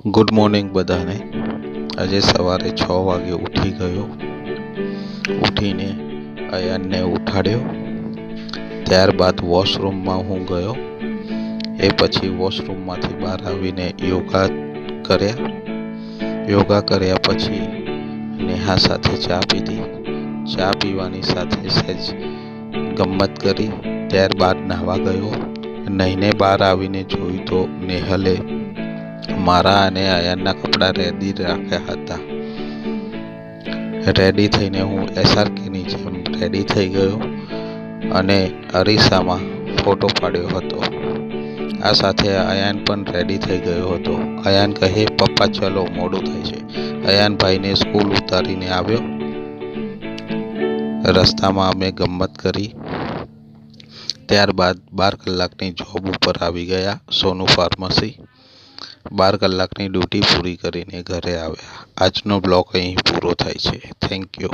Good morning બધાને. આજે સવારે 6 વાગે ઉઠી ગયો. ઉઠીને અયાનને ઉઠાડ્યો. ત્યારબાદ વોશરૂમમાં હું ગયો. એ પછી વોશરૂમમાંથી બહાર આવીને યોગા કર્યા પછી નેહા સાથે ચા પીધી. ચા પીવાની સાથે સહેજ ગમ્મત કરી. ત્યારબાદ નાહવા ગયો. નહીને બહાર આવીને જોયું તો નેહલે મારા અને અયાનના કપડાં રેડી રાખ્યા હતા. રેડી થઈને હું SRKની જેમ રેડી થઈ ગયો અને અરીસામાં ફોટો પાડ્યો હતો. આ સાથે અયાન પણ રેડી થઈ ગયો હતો. અયાન કહે, પપ્પા ચલો મોડું થાય છે. અયાન ભાઈને સ્કૂલ ઉતારીને આવ્યો. રસ્તામાં અમે ગમ્મત કરી. ત્યારબાદ 12 કલાકની જોબ ઉપર આવી ગયા. સોનુ ફાર્મસી 12 કલાકની ડ્યુટી પૂરી કરીને ઘરે આવ્યા. આજનો બ્લોગ અહીં પૂરો થાય છે. Thank you.